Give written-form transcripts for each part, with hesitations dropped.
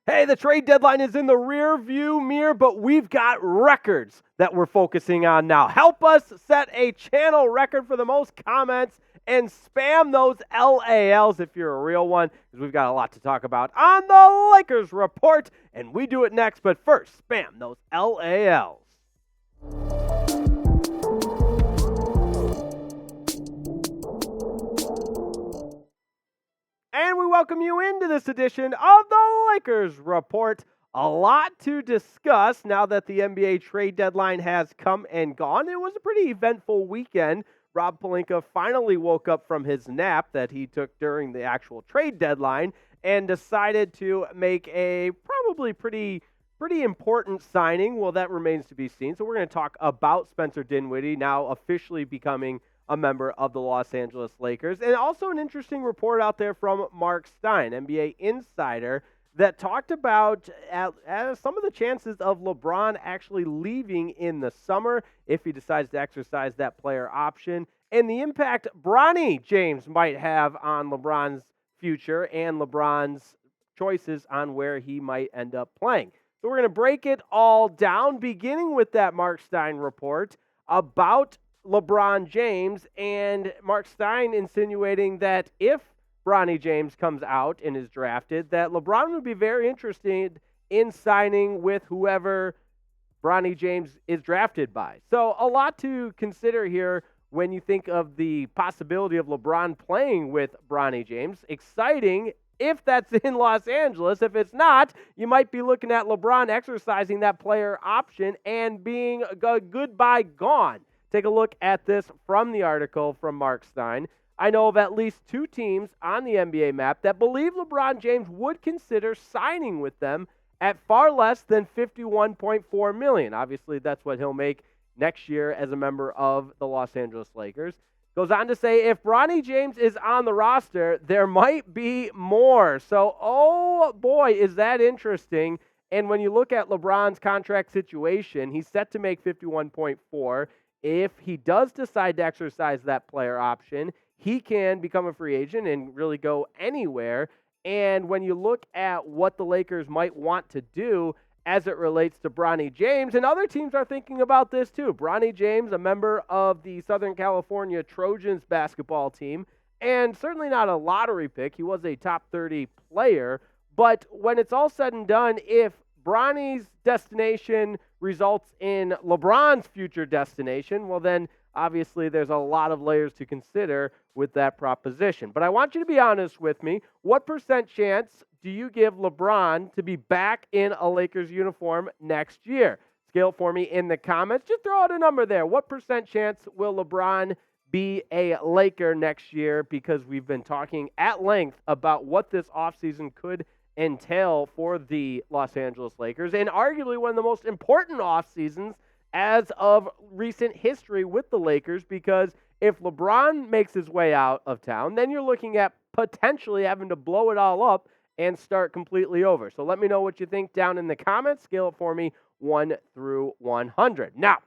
Hey, the trade deadline is in the rear view mirror, but we've got records that we're focusing on now. Help us set a channel record for the most comments and spam those LALs if you're a real one, because we've got a lot to talk about on the Lakers Report, and we do it next. But first, spam those LALs. And we welcome you into this edition of the Lakers Report. A lot to discuss now that the NBA trade deadline has come and gone. It was a pretty eventful weekend. Rob Pelinka finally woke up from his nap that he took during the actual trade deadline and decided to make a probably pretty important signing. Well, that remains to be seen. So we're going to talk about Spencer Dinwiddie now officially becoming a member of the Los Angeles Lakers. And also an interesting report out there from Marc Stein, NBA Insider, that talked about some of the chances of LeBron actually leaving in the summer if he decides to exercise that player option, and the impact Bronny James might have on LeBron's future and LeBron's choices on where he might end up playing. So we're going to break it all down, beginning with that Marc Stein report about LeBron James, and Marc Stein insinuating that if Bronny James comes out and is drafted, that LeBron would be very interested in signing with whoever Bronny James is drafted by. So a lot to consider here when you think of the possibility of LeBron playing with Bronny James. Exciting if that's in Los Angeles. If it's not, you might be looking at LeBron exercising that player option and being goodbye gone. Take a look at this from the article from Marc Stein. I know of at least two teams on the NBA map that believe LeBron James would consider signing with them at far less than $51.4 million. Obviously, that's what he'll make next year as a member of the Los Angeles Lakers. Goes on to say, if Bronny James is on the roster, there might be more. So, oh boy, is that interesting. And when you look at LeBron's contract situation, he's set to make $51.4. If he does decide to exercise that player option, he can become a free agent and really go anywhere. And when you look at what the Lakers might want to do as it relates to Bronny James, and other teams are thinking about this too. Bronny James, a member of the Southern California Trojans basketball team, and certainly not a lottery pick. He was a top 30 player. But when it's all said and done, if Bronny's destination results in LeBron's future destination, well then obviously there's a lot of layers to consider with that proposition. But I want you to be honest with me. What % chance do you give LeBron to be back in a Lakers uniform next year? Scale for me in the comments. Just throw out a number there. What % chance will LeBron be a Laker next year? Because we've been talking at length about what this offseason could entail for the Los Angeles Lakers, and arguably one of the most important off seasons as of recent history with the Lakers, because if LeBron makes his way out of town, then you're looking at potentially having to blow it all up and start completely over. So let me know what you think down in the comments. Scale it for me 1 through 100. Now,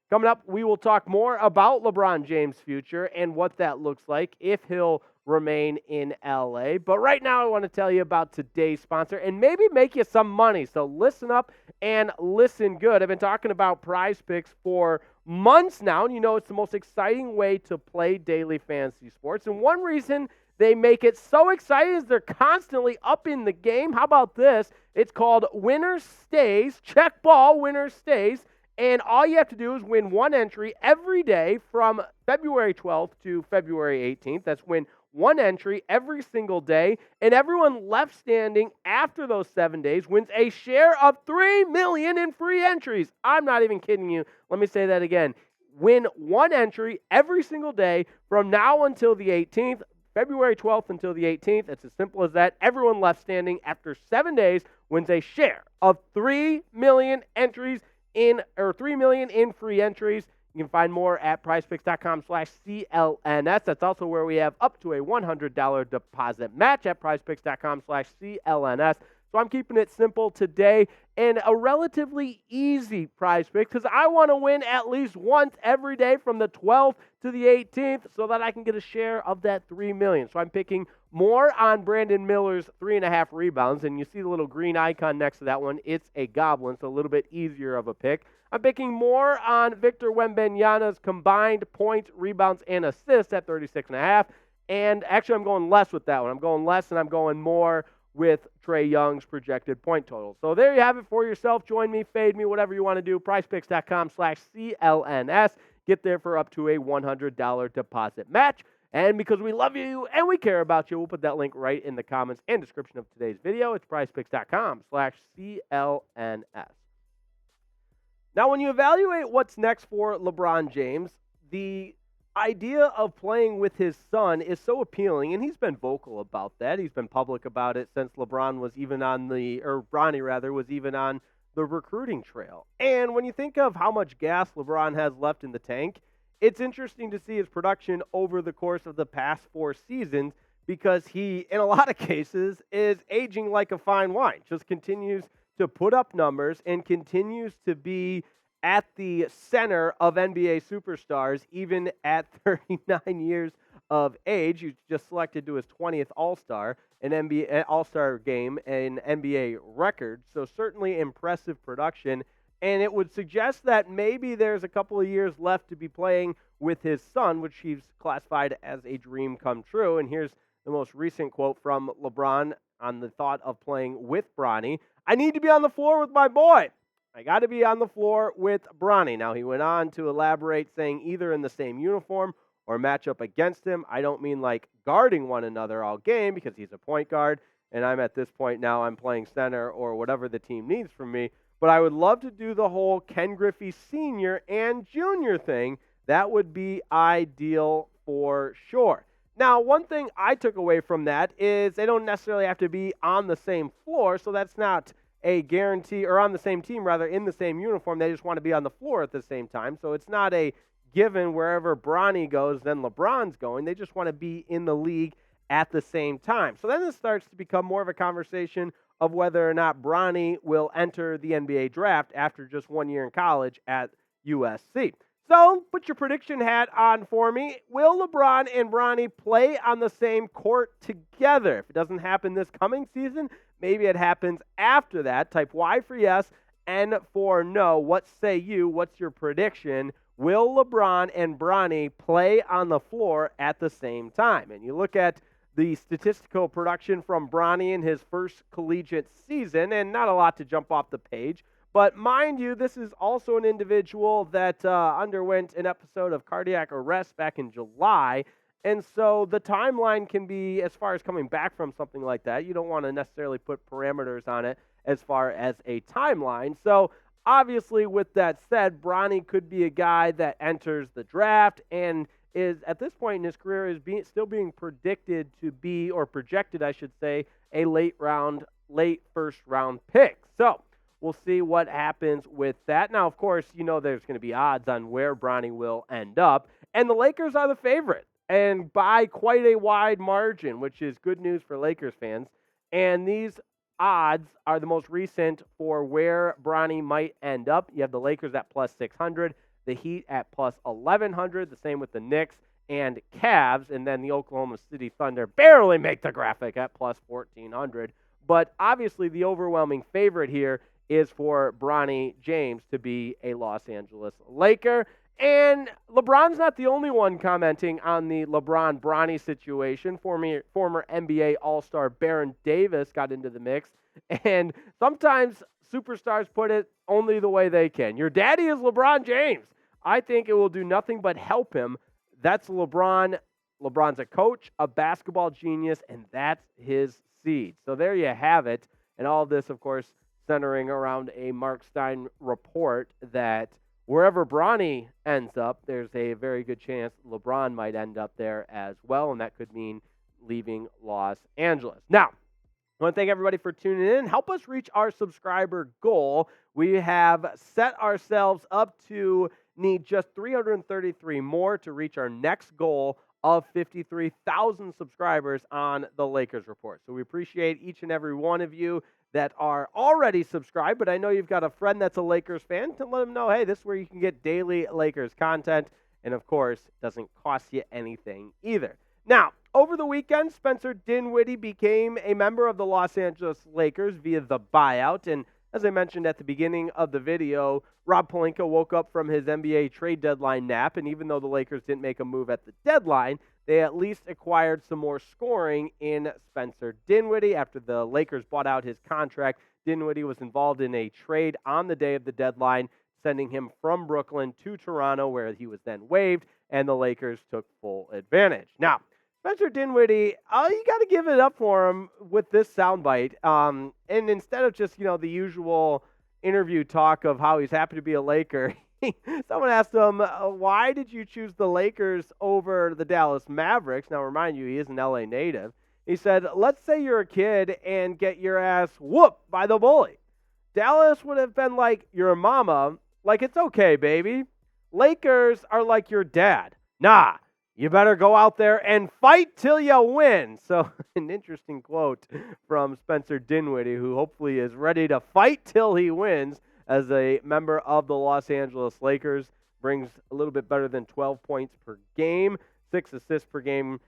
coming up, we will talk more about LeBron James' future and what that looks like if he'll remain in LA. But right now, I want to tell you about today's sponsor and maybe make you some money. So listen up and listen good. I've been talking about Prize Picks for months now, and you know it's the most exciting way to play daily fantasy sports. And one reason they make it so exciting is they're constantly up in the game. How about this? It's called Winner Stays. Check ball, winner stays. And all you have to do is win one entry every day from February 12th to February 18th. That's win one entry every single day. And everyone left standing after those 7 days wins a share of $3 million in free entries. I'm not even kidding you. Let me say that again. Win one entry every single day from now until the 18th. February 12th until the 18th. It's as simple as that. Everyone left standing after 7 days wins a share of 3 million entries in, or 3 million in free entries. You can find more at prizepicks.com/CLNS. That's also where we have up to a $100 deposit match at prizepicks.com/CLNS. So I'm keeping it simple today and a relatively easy prize pick because I want to win at least once every day from the 12th to the 18th so that I can get a share of that $3 million. So I'm picking more on Brandon Miller's 3.5 rebounds, and you see the little green icon next to that one. It's a goblin, so a little bit easier of a pick. I'm picking more on Victor Wembanyama's combined points, rebounds, and assists at 36.5. And actually, I'm going less with that one. I'm going less, and I'm going more with Trae Young's projected point total. So there you have it for yourself. Join me, fade me, whatever you want to do. PrizePicks.com/CLNS. Get there for up to a $100 deposit match. And because we love you and we care about you, we'll put that link right in the comments and description of today's video. It's PrizePicks.com/CLNS. Now, when you evaluate what's next for LeBron James, the idea of playing with his son is so appealing, and he's been vocal about that. He's been public about it since LeBron was even on Bronny rather, was even on the recruiting trail. And when you think of how much gas LeBron has left in the tank, it's interesting to see his production over the course of the past 4 seasons because he, in a lot of cases, is aging like a fine wine, just continues to put up numbers and continues to be at the center of NBA superstars, even at 39 years of age. He's just selected to his 20th All-Star, an NBA All-Star game, an NBA record. So certainly impressive production. And it would suggest that maybe there's a couple of years left to be playing with his son, which he's classified as a dream come true. And here's the most recent quote from LeBron on the thought of playing with Bronny. I need to be on the floor with my boy. I got to be on the floor with Bronny. Now, he went on to elaborate, saying either in the same uniform or match up against him. I don't mean like guarding one another all game because he's a point guard, and I'm at this point now I'm playing center or whatever the team needs from me. But I would love to do the whole Ken Griffey Sr. and Jr. thing. That would be ideal for sure. Now, one thing I took away from that is they don't necessarily have to be on the same floor, so that's not a guarantee, or on the same team, rather, in the same uniform. They just want to be on the floor at the same time, so it's not a given wherever Bronny goes, then LeBron's going. They just want to be in the league at the same time. So then it starts to become more of a conversation of whether or not Bronny will enter the NBA draft after just 1 year in college at USC. So put your prediction hat on for me. Will LeBron and Bronny play on the same court together? If it doesn't happen this coming season, maybe it happens after that. Type Y for yes, N for no. What say you? What's your prediction? Will LeBron and Bronny play on the floor at the same time? And you look at the statistical production from Bronny in his first collegiate season, and not a lot to jump off the page. But mind you, this is also an individual that underwent an episode of cardiac arrest back in July. And so the timeline can be, as far as coming back from something like that, you don't want to necessarily put parameters on it as far as a timeline. So obviously, with that said, Bronny could be a guy that enters the draft and is, at this point in his career, is still being predicted to be, or projected, I should say, a late first round pick. So we'll see what happens with that. Now, of course, you know there's going to be odds on where Bronny will end up, and the Lakers are the favorite, and by quite a wide margin, which is good news for Lakers fans. And these odds are the most recent for where Bronny might end up. You have the Lakers at plus 600, the Heat at plus 1,100, the same with the Knicks and Cavs, and then the Oklahoma City Thunder barely make the graphic at plus 1,400. But obviously the overwhelming favorite here is for Bronny James to be a Los Angeles Laker. And LeBron's not the only one commenting on the LeBron-Bronny situation. Former NBA All-Star Baron Davis got into the mix. And sometimes superstars put it only the way they can. Your daddy is LeBron James. I think it will do nothing but help him. That's LeBron. LeBron's a coach, a basketball genius, and that's his seed. So there you have it. And all of this, of course, centering around a Marc Stein report that wherever Bronny ends up, there's a very good chance LeBron might end up there as well, and that could mean leaving Los Angeles. Now, I want to thank everybody for tuning in. Help us reach our subscriber goal. We have set ourselves up to need just 333 more to reach our next goal of 53,000 subscribers on the Lakers Report. So we appreciate each and every one of you that are already subscribed, but I know you've got a friend that's a Lakers fan to let them know, hey, this is where you can get daily Lakers content. And of course, it doesn't cost you anything either. Now, over the weekend, Spencer Dinwiddie became a member of the Los Angeles Lakers via the buyout. And as I mentioned at the beginning of the video, Rob Pelinka woke up from his NBA trade deadline nap, and even though the Lakers didn't make a move at the deadline, they at least acquired some more scoring in Spencer Dinwiddie. After the Lakers bought out his contract, Dinwiddie was involved in a trade on the day of the deadline, sending him from Brooklyn to Toronto, where he was then waived, and the Lakers took full advantage. Now, Spencer Dinwiddie, you got to give it up for him with this soundbite. And instead of just, the usual interview talk of how he's happy to be a Laker, someone asked him, why did you choose the Lakers over the Dallas Mavericks? Now, remind you, he is an LA native. He said, let's say you're a kid and get your ass whooped by the bully. Dallas would have been like your mama, like, it's okay, baby. Lakers are like your dad. Nah, you better go out there and fight till you win. So an interesting quote from Spencer Dinwiddie, who hopefully is ready to fight till he wins as a member of the Los Angeles Lakers. Brings a little bit better than 12 points per game, 6 assists per game,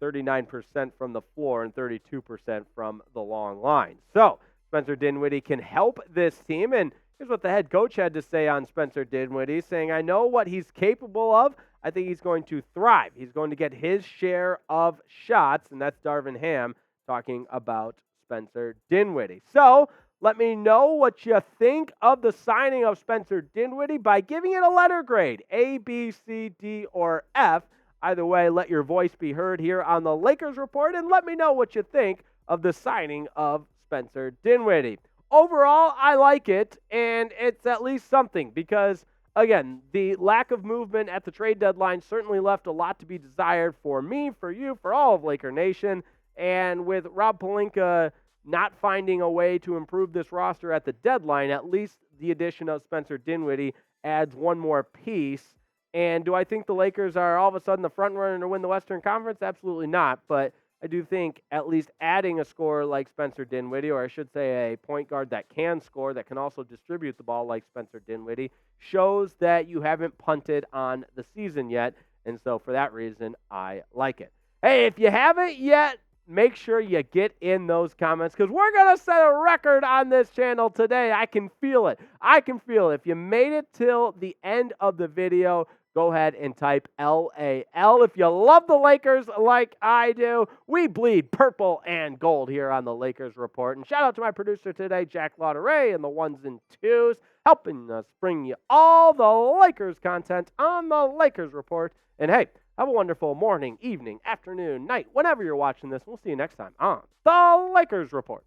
39% from the floor, and 32% from the long line. So Spencer Dinwiddie can help this team, and here's what the head coach had to say on Spencer Dinwiddie, saying, I know what he's capable of. I think he's going to thrive. He's going to get his share of shots, and that's Darvin Ham talking about Spencer Dinwiddie. So let me know what you think of the signing of Spencer Dinwiddie by giving it a letter grade, A, B, C, D, or F. Either way, let your voice be heard here on the Lakers Report, and let me know what you think of the signing of Spencer Dinwiddie. Overall, I like it, and it's at least something because, again, the lack of movement at the trade deadline certainly left a lot to be desired for me, for you, for all of Laker Nation. And with Rob Pelinka not finding a way to improve this roster at the deadline, at least the addition of Spencer Dinwiddie adds one more piece. And do I think the Lakers are all of a sudden the front runner to win the Western Conference? Absolutely not. But I do think at least adding a scorer like Spencer Dinwiddie, or I should say a point guard that can score, that can also distribute the ball like Spencer Dinwiddie, shows that you haven't punted on the season yet. And so for that reason, I like it. Hey, if you haven't yet, make sure you get in those comments because we're going to set a record on this channel today. I can feel it. I can feel it. If you made it till the end of the video, go ahead and type LAL. If you love the Lakers like I do, we bleed purple and gold here on the Lakers Report. And shout out to my producer today, Jack Lauderay, and the ones and twos, helping us bring you all the Lakers content on the Lakers Report. And hey, have a wonderful morning, evening, afternoon, night, whenever you're watching this. We'll see you next time on the Lakers Report.